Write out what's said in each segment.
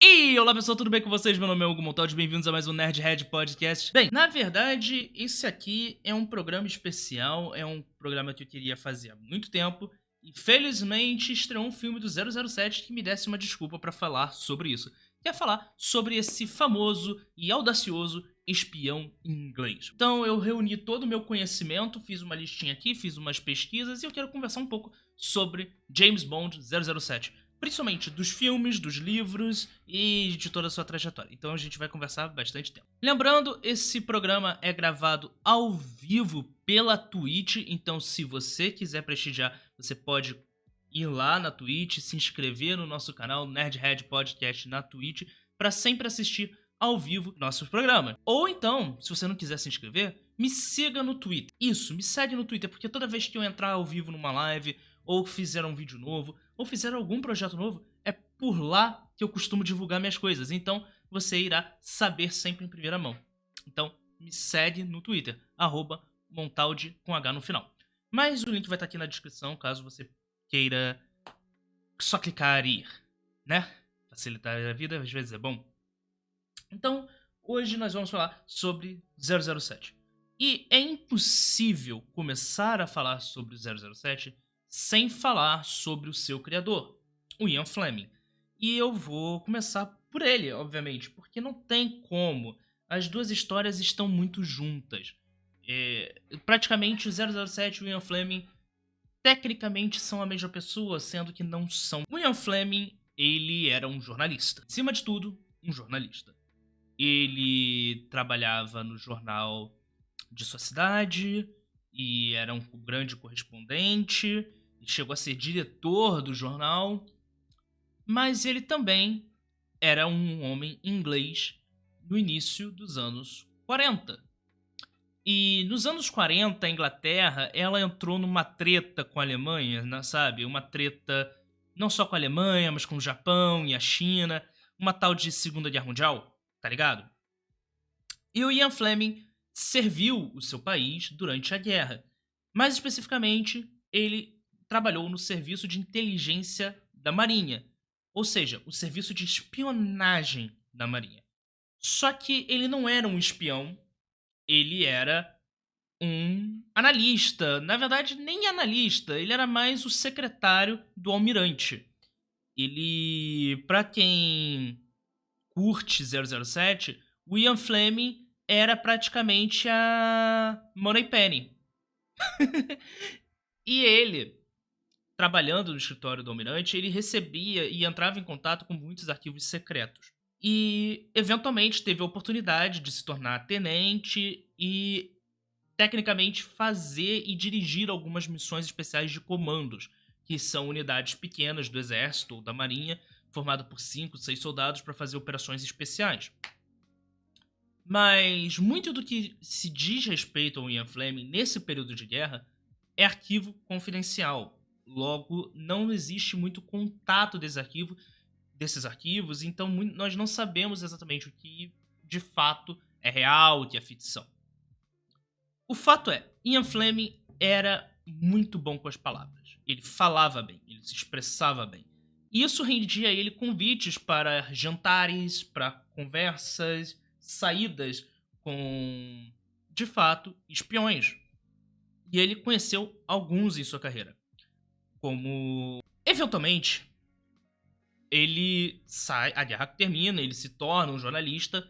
E olá pessoal, tudo bem com vocês? Meu nome é Hugo Montaldi, bem-vindos a mais um Nerdhead Podcast. Bem, na verdade, esse aqui é um programa especial, é um programa que eu queria fazer há muito tempo e felizmente estreou um filme do 007 que me desse uma desculpa pra falar sobre isso. Que é falar sobre esse famoso e audacioso espião inglês. Então eu reuni todo o meu conhecimento, fiz uma listinha aqui, fiz umas pesquisas e eu quero conversar um pouco sobre James Bond 007. Principalmente dos filmes, dos livros e de toda a sua trajetória. Então a gente vai conversar bastante tempo. Lembrando, esse programa é gravado ao vivo pela Twitch, então se você quiser prestigiar, você pode ir lá na Twitch, se inscrever no nosso canal Nerdhead Podcast na Twitch para sempre assistir ao vivo nossos programas. Ou então, se você não quiser se inscrever, me siga no Twitter. Isso, me segue no Twitter, porque toda vez que eu entrar ao vivo numa live, ou fizer um vídeo novo, ou fizer algum projeto novo, é por lá que eu costumo divulgar minhas coisas. Então, você irá saber sempre em primeira mão. Então, me segue no Twitter, @montaldi com H no final. Mas o link vai estar aqui na descrição, caso você queira só clicar e ir, né? Facilitar a vida, às vezes é bom. Então, hoje nós vamos falar sobre 007. E é impossível começar a falar sobre o 007 sem falar sobre o seu criador, o Ian Fleming. E eu vou começar por ele, obviamente, porque não tem como. As duas histórias estão muito juntas. Praticamente o 007 e o Ian Fleming tecnicamente são a mesma pessoa, sendo que não são. O Ian Fleming, ele era um jornalista. Acima de tudo, um jornalista. Ele trabalhava no jornal de sua cidade e era um grande correspondente e chegou a ser diretor do jornal, mas ele também era um homem inglês no início dos anos 40. E nos anos 40, a Inglaterra, ela entrou numa treta com a Alemanha, né, sabe? Uma treta não só com a Alemanha, mas com o Japão e a China, uma tal de Segunda Guerra Mundial, tá ligado? E o Ian Fleming serviu o seu país durante a guerra. Mais especificamente, ele trabalhou no serviço de inteligência da Marinha, ou seja, o serviço de espionagem da Marinha. Só que ele não era um espião, ele era um analista. Na verdade, nem analista, ele era mais o secretário do almirante. Ele, pra quem curte 007, o Ian Fleming era praticamente a Moneypenny. E ele, trabalhando no escritório do Almirante, ele recebia e entrava em contato com muitos arquivos secretos. E, eventualmente, teve a oportunidade de se tornar tenente e, tecnicamente, fazer e dirigir algumas missões especiais de comandos, que são unidades pequenas do exército ou da marinha, formado por 5, 6 soldados para fazer operações especiais. Mas muito do que se diz respeito ao Ian Fleming nesse período de guerra é arquivo confidencial. Logo, não existe muito contato desses arquivos, então nós não sabemos exatamente o que de fato é real, o que é ficção. O fato é, Ian Fleming era muito bom com as palavras. Ele falava bem, ele se expressava bem. E isso rendia a ele convites para jantares, para conversas, saídas com, de fato, espiões. E ele conheceu alguns em sua carreira. Como, eventualmente, ele sai, a guerra termina, ele se torna um jornalista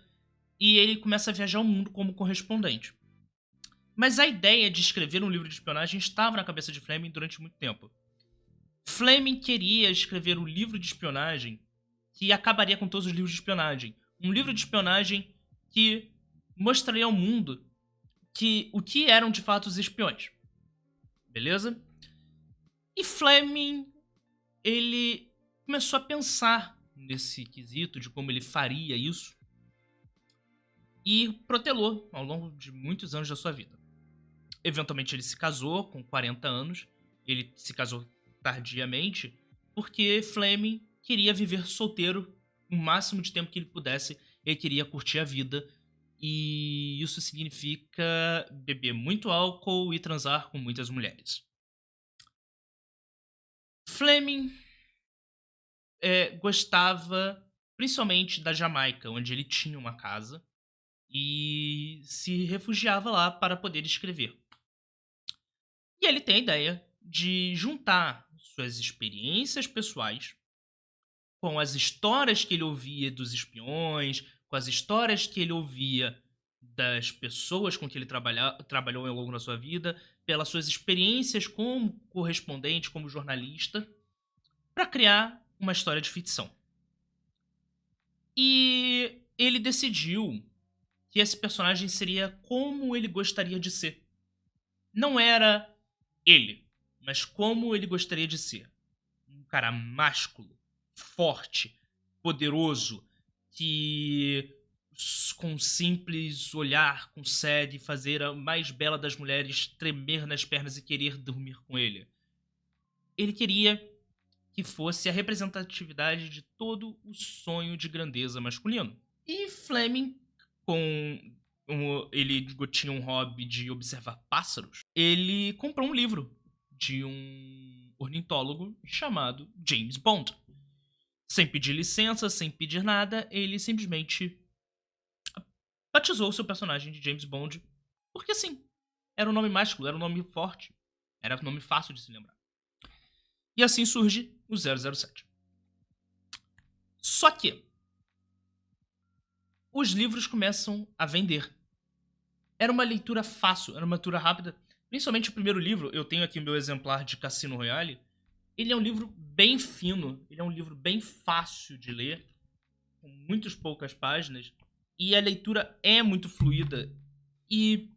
e ele começa a viajar o mundo como correspondente. Mas a ideia de escrever um livro de espionagem estava na cabeça de Fleming durante muito tempo. Fleming queria escrever um livro de espionagem que acabaria com todos os livros de espionagem. Um livro de espionagem que mostraria ao mundo o que eram de fato os espiões. Beleza? E Fleming, ele começou a pensar nesse quesito de como ele faria isso e protelou ao longo de muitos anos da sua vida. Eventualmente ele se casou com 40 anos, ele se casou tardiamente, porque Fleming queria viver solteiro o máximo de tempo que ele pudesse, ele queria curtir a vida, e isso significa beber muito álcool e transar com muitas mulheres. Fleming gostava principalmente da Jamaica, onde ele tinha uma casa e se refugiava lá para poder escrever. E ele tem a ideia de juntar suas experiências pessoais com as histórias que ele ouvia dos espiões, com as histórias que ele ouvia das pessoas com que ele trabalhou ao longo da sua vida, pelas suas experiências como correspondente, como jornalista, para criar uma história de ficção. E ele decidiu que esse personagem seria como ele gostaria de ser. Não era ele, mas como ele gostaria de ser. Um cara másculo, forte, poderoso, que com um simples olhar consegue fazer a mais bela das mulheres tremer nas pernas e querer dormir com ele. Ele queria que fosse a representatividade de todo o sonho de grandeza masculino. E Fleming, ele tinha um hobby de observar pássaros, ele comprou um livro de um ornitólogo chamado James Bond. Sem pedir licença, sem pedir nada, ele simplesmente batizou seu personagem de James Bond, porque sim, era um nome másculo, era um nome forte, era um nome fácil de se lembrar. E assim surge o 007. Só que os livros começam a vender. Era uma leitura fácil, era uma leitura rápida. Principalmente o primeiro livro, eu tenho aqui o meu exemplar de Cassino Royale. Ele é um livro bem fino, ele é um livro bem fácil de ler, com muitas poucas páginas, e a leitura é muito fluida e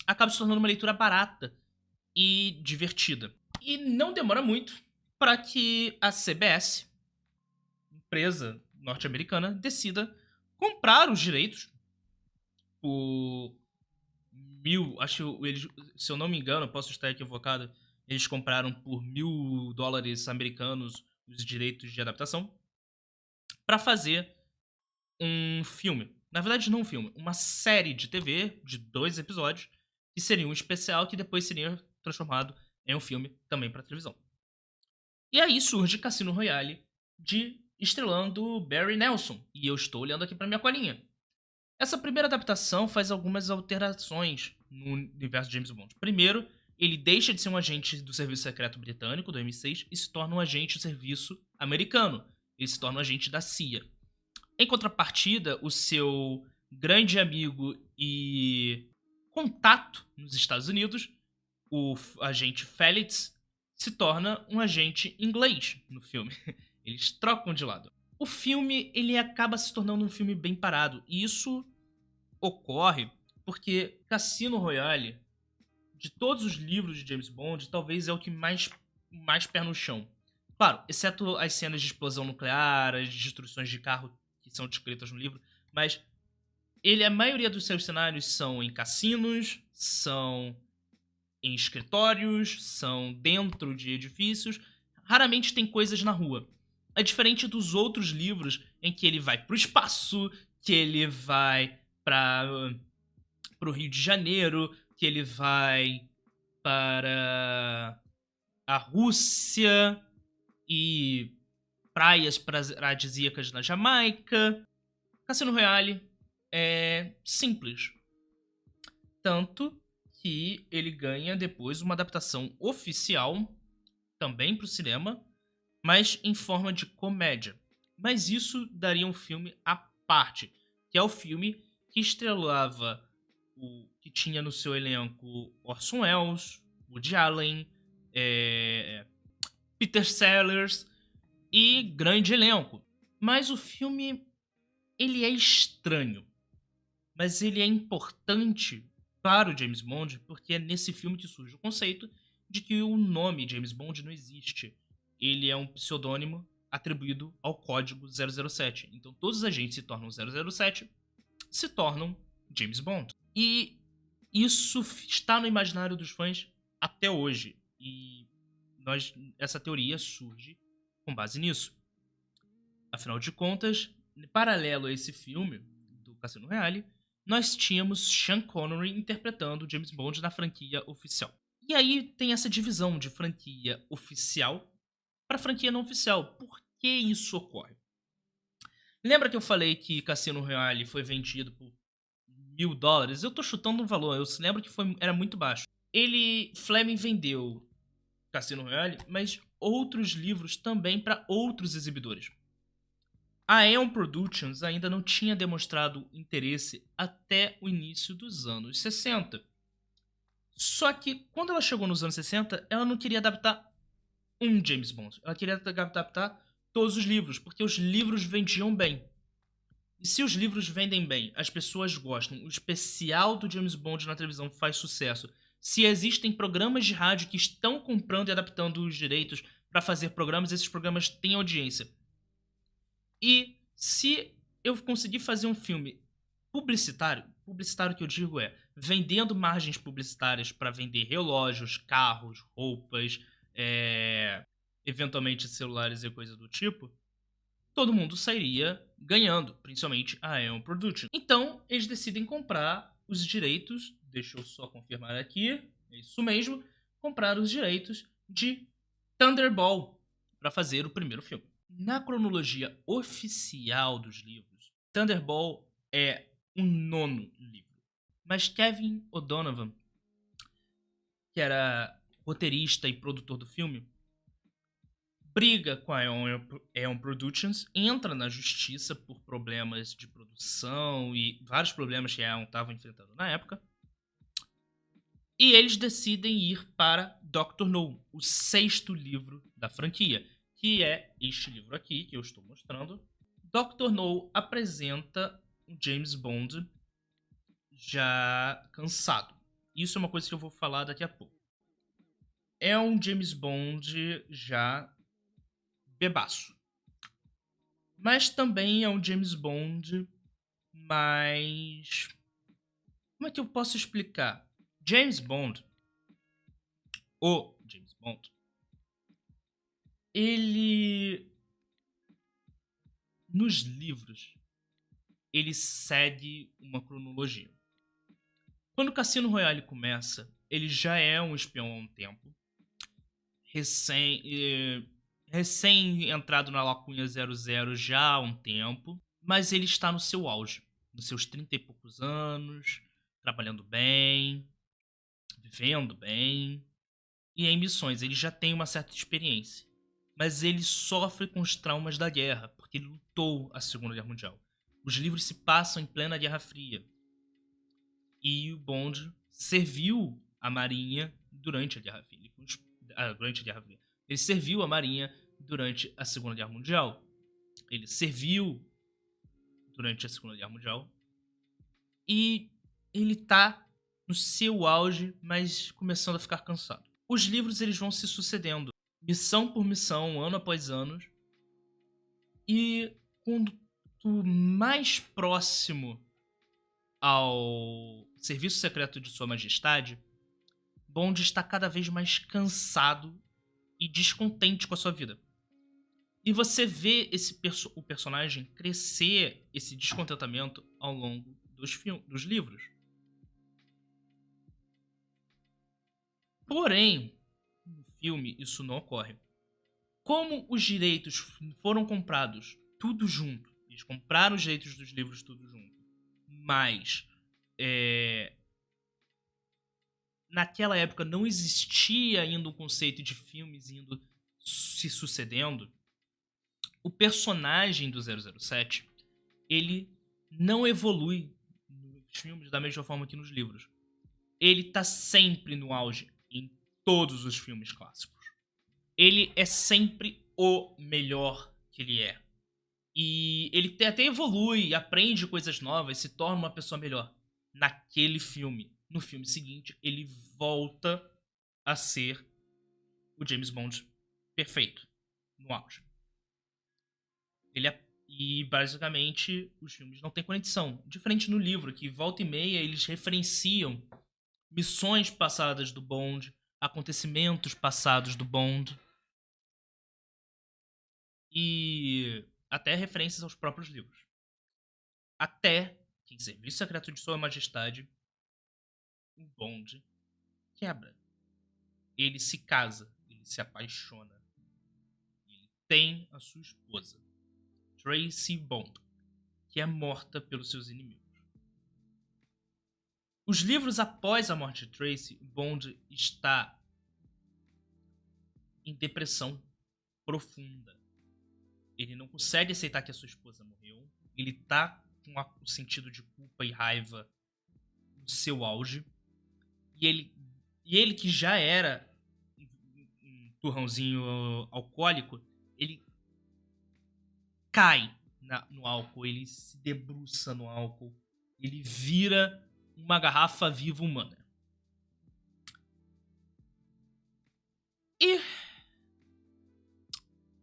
acaba se tornando uma leitura barata e divertida. E não demora muito para que a CBS, empresa norte-americana, decida comprar os direitos por acho que eles, se eu não me engano, posso estar equivocado, eles compraram por $1.000 americanos os direitos de adaptação para fazer um filme. Na verdade, não um filme, uma série de TV de 2 episódios, que seria um especial que depois seria transformado em um filme também para televisão. E aí surge Cassino Royale, estrelando Barry Nelson, e eu estou olhando aqui para minha colinha. Essa primeira adaptação faz algumas alterações no universo de James Bond. Primeiro, ele deixa de ser um agente do Serviço Secreto Britânico, do MI6, e se torna um agente do serviço americano. Ele se torna um agente da CIA. Em contrapartida, o seu grande amigo e contato nos Estados Unidos, o agente Felix, se torna um agente inglês no filme. Eles trocam de lado. O filme, ele acaba se tornando um filme bem parado. E isso ocorre porque Cassino Royale, de todos os livros de James Bond, talvez é o que mais pé no chão. Claro, exceto as cenas de explosão nuclear, as destruições de carro que são descritas no livro, mas a maioria dos seus cenários são em cassinos, são em escritórios, são dentro de edifícios, raramente tem coisas na rua. É diferente dos outros livros em que ele vai pro espaço, que ele vai pro Rio de Janeiro, que ele vai para a Rússia e praias paradisíacas na Jamaica. Cassino Royale é simples. Tanto que ele ganha depois uma adaptação oficial, também pro cinema, mas em forma de comédia. Mas isso daria um filme à parte, que é o filme que estrelava que tinha no seu elenco Orson Welles, Woody Allen, Peter Sellers e grande elenco. Mas o filme, ele é estranho, mas ele é importante para o James Bond, porque é nesse filme que surge o conceito de que o nome James Bond não existe. Ele é um pseudônimo atribuído ao código 007. Então todos os agentes se tornam 007, se tornam James Bond. E isso está no imaginário dos fãs até hoje. E essa teoria surge com base nisso. Afinal de contas, em paralelo a esse filme do Cassino Royale, nós tínhamos Sean Connery interpretando James Bond na franquia oficial. E aí tem essa divisão de franquia oficial para franquia não oficial. Por que isso ocorre? Lembra que eu falei que Cassino Royale foi vendido por $1.000? Eu tô chutando um valor, eu lembro que era muito baixo. Fleming vendeu Cassino Royale, mas outros livros também para outros exibidores. A Eon Productions ainda não tinha demonstrado interesse até o início dos anos 60. Só que quando ela chegou nos anos 60, ela não queria adaptar um James Bond. Ela queria adaptar todos os livros, porque os livros vendiam bem. E se os livros vendem bem, as pessoas gostam, o especial do James Bond na televisão faz sucesso, se existem programas de rádio que estão comprando e adaptando os direitos para fazer programas, esses programas têm audiência. E se eu conseguir fazer um filme publicitário que eu digo é vendendo margens publicitárias para vender relógios, carros, roupas, eventualmente celulares e coisa do tipo, todo mundo sairia ganhando, principalmente a Aeon Production. Então, eles decidem comprar os direitos, deixa eu só confirmar aqui, é isso mesmo, comprar os direitos de Thunderball para fazer o primeiro filme. Na cronologia oficial dos livros, Thunderball é o 9º livro. Mas Kevin O'Donovan, que era roteirista e produtor do filme, briga com a Eon Productions, entra na justiça por problemas de produção e vários problemas que a Eon estava enfrentando na época. E eles decidem ir para Dr. No, o 6º livro da franquia, que é este livro aqui que eu estou mostrando. Dr. No apresenta um James Bond já cansado. Isso é uma coisa que eu vou falar daqui a pouco. É um James Bond já bebaço. Mas também é um James Bond mais... Como é que eu posso explicar? O James Bond, ele... Nos livros, ele segue uma cronologia. Quando o Cassino Royale começa, ele já é um espião há um tempo. Recém-entrado na Lacunha 00 já há um tempo. Mas ele está no seu auge. Nos seus 30 e poucos anos. Trabalhando bem. Vivendo bem. E em missões, ele já tem uma certa experiência. Mas ele sofre com os traumas da guerra. Porque ele lutou a Segunda Guerra Mundial. Os livros se passam em plena Guerra Fria. E o Bond serviu a Marinha durante a Guerra Fria. Ele serviu a Marinha durante a Segunda Guerra Mundial. Ele serviu durante a Segunda Guerra Mundial. E ele tá no seu auge, mas começando a ficar cansado. Os livros eles vão se sucedendo, missão por missão, ano após ano. E quando mais próximo ao Serviço Secreto de Sua Majestade, Bond está cada vez mais cansado e descontente com a sua vida. E você vê o personagem crescer esse descontentamento ao longo dos livros. Porém, no filme isso não ocorre. Como os direitos foram comprados tudo junto, eles compraram os direitos dos livros tudo junto, mas naquela época não existia ainda um conceito de filmes indo se sucedendo, o personagem do 007, ele não evolui nos filmes da mesma forma que nos livros. Ele tá sempre no auge em todos os filmes clássicos. Ele é sempre o melhor que ele é. E ele até evolui, aprende coisas novas, se torna uma pessoa melhor naquele filme. No filme seguinte, ele volta a ser o James Bond perfeito, no auge. E basicamente os filmes não têm conexão. Diferente no livro, que volta e meia eles referenciam missões passadas do Bond, acontecimentos passados do Bond e até referências aos próprios livros. Até que em Serviço Secreto de Sua Majestade, o Bond quebra. Ele se casa, ele se apaixona. Ele tem a sua esposa, Tracy Bond. que é morta pelos seus inimigos. Os livros após a morte de Tracy, Bond está em depressão profunda. Ele não consegue aceitar que a sua esposa morreu. Ele tá com o sentido de culpa e raiva no seu auge. E ele que já era um turrãozinho alcoólico, ele cai no álcool, ele se debruça no álcool, ele vira uma garrafa viva humana. E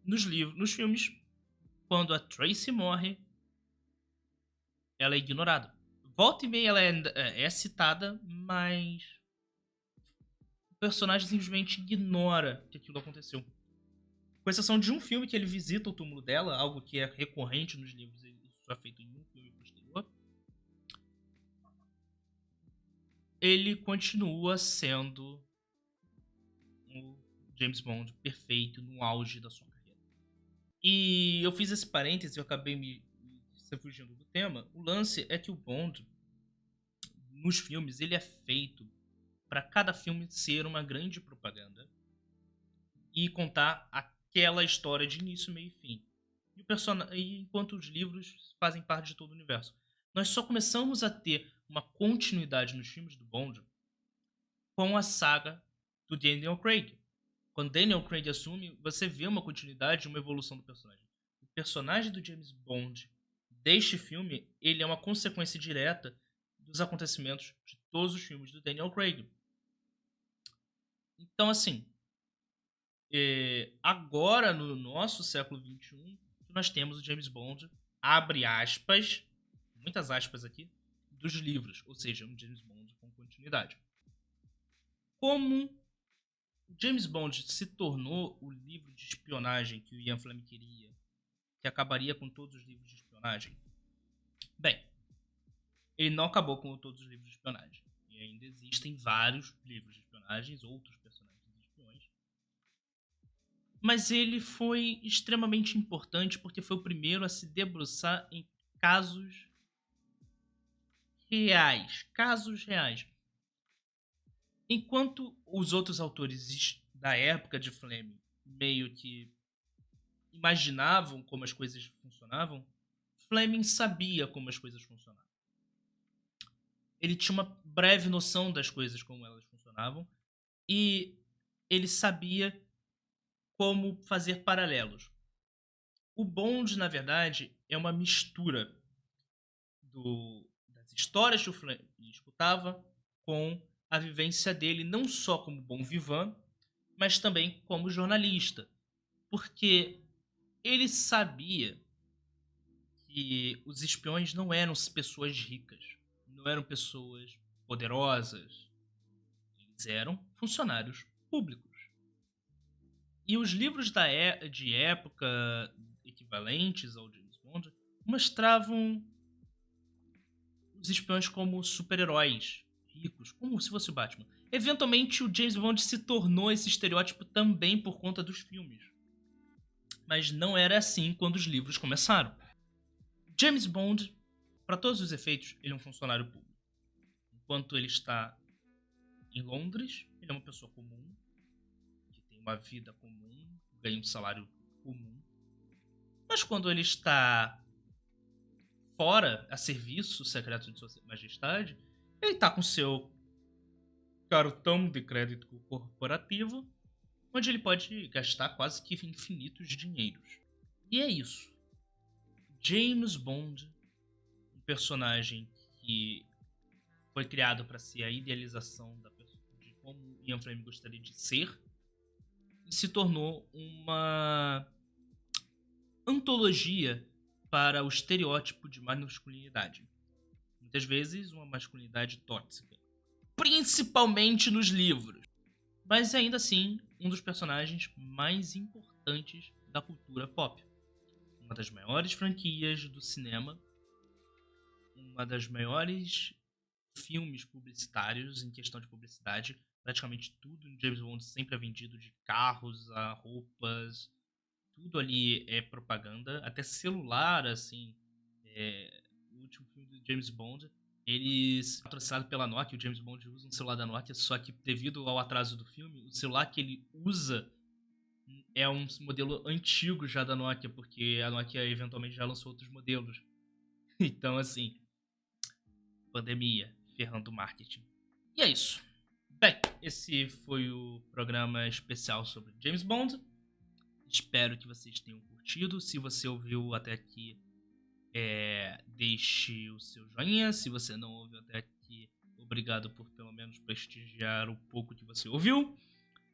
nos filmes, quando a Tracy morre, ela é ignorada. Volta e meia ela é citada, mas o personagem simplesmente ignora que aquilo aconteceu. Com exceção de um filme que ele visita o túmulo dela, algo que é recorrente nos livros, isso é feito em um filme posterior. Ele continua sendo o James Bond perfeito no auge da sua carreira. E eu fiz esse parêntese, eu acabei me fugindo do tema. O lance é que o Bond, nos filmes, ele é feito para cada filme ser uma grande propaganda e contar aquela história de início, meio e fim. E enquanto os livros fazem parte de todo o universo. Nós só começamos a ter uma continuidade nos filmes do Bond com a saga do Daniel Craig. Quando Daniel Craig assume, você vê uma continuidade, uma evolução do personagem. O personagem do James Bond deste filme, ele é uma consequência direta dos acontecimentos de todos os filmes do Daniel Craig. Então, assim, agora no nosso século XXI, nós temos o James Bond, abre aspas, muitas aspas aqui, dos livros, ou seja, um James Bond com continuidade. Como o James Bond se tornou o livro de espionagem que o Ian Fleming queria, que acabaria com todos os livros de espionagem? Bem, ele não acabou com todos os livros de espionagem. E ainda existem vários livros de espionagem, outros personagens espiões. Mas ele foi extremamente importante porque foi o primeiro a se debruçar em casos reais. Casos reais. Enquanto os outros autores da época de Fleming meio que imaginavam como as coisas funcionavam, Fleming sabia como as coisas funcionavam. Ele tinha uma breve noção das coisas como elas funcionavam e ele sabia como fazer paralelos. O Bond, na verdade, é uma mistura das histórias que o Fleming escutava com a vivência dele, não só como bom vivant, mas também como jornalista. Porque ele sabia que os espiões não eram pessoas ricas, não eram pessoas poderosas, eles eram funcionários públicos. E os livros de época equivalentes ao James Bond mostravam os espiões como super-heróis ricos, como se fosse o Batman. Eventualmente, o James Bond se tornou esse estereótipo também por conta dos filmes. Mas não era assim quando os livros começaram. James Bond, para todos os efeitos, ele é um funcionário público. Enquanto ele está em Londres, ele é uma pessoa comum, que tem uma vida comum, ganha um salário comum. Mas quando ele está fora, a serviço secreto de Sua Majestade, ele está com seu cartão de crédito corporativo, onde ele pode gastar quase que infinitos dinheiros. E é isso. James Bond, um personagem que foi criado para ser a idealização da pessoa, de como Ian Fleming gostaria de ser, e se tornou uma antologia para o estereótipo de masculinidade. Muitas vezes uma masculinidade tóxica. Principalmente nos livros. Mas ainda assim, um dos personagens mais importantes da cultura pop. Uma das maiores franquias do cinema. Uma das maiores filmes publicitários em questão de publicidade. Praticamente tudo em James Bond sempre é vendido, de carros a roupas. Tudo ali é propaganda. Até celular, assim, último filme do James Bond. Eles patrocinados pela Nokia, o James Bond usa um celular da Nokia, só que devido ao atraso do filme, o celular que ele usa é um modelo antigo já da Nokia, porque a Nokia eventualmente já lançou outros modelos. Então, assim, pandemia, ferrando o marketing. E é isso. Bem, esse foi o programa especial sobre James Bond. Espero que vocês tenham curtido. Se você ouviu até aqui, deixe o seu joinha. Se você não ouviu até aqui, obrigado por pelo menos prestigiar o pouco que você ouviu.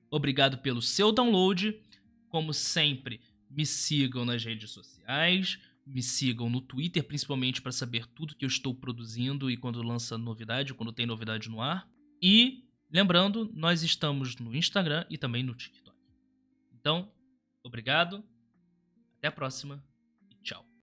Obrigado pelo seu download. Como sempre, me sigam nas redes sociais. Me sigam no Twitter, principalmente para saber tudo que eu estou produzindo e quando lança novidade, quando tem novidade no ar. E, lembrando, nós estamos no Instagram e também no TikTok. Então, obrigado. Até a próxima.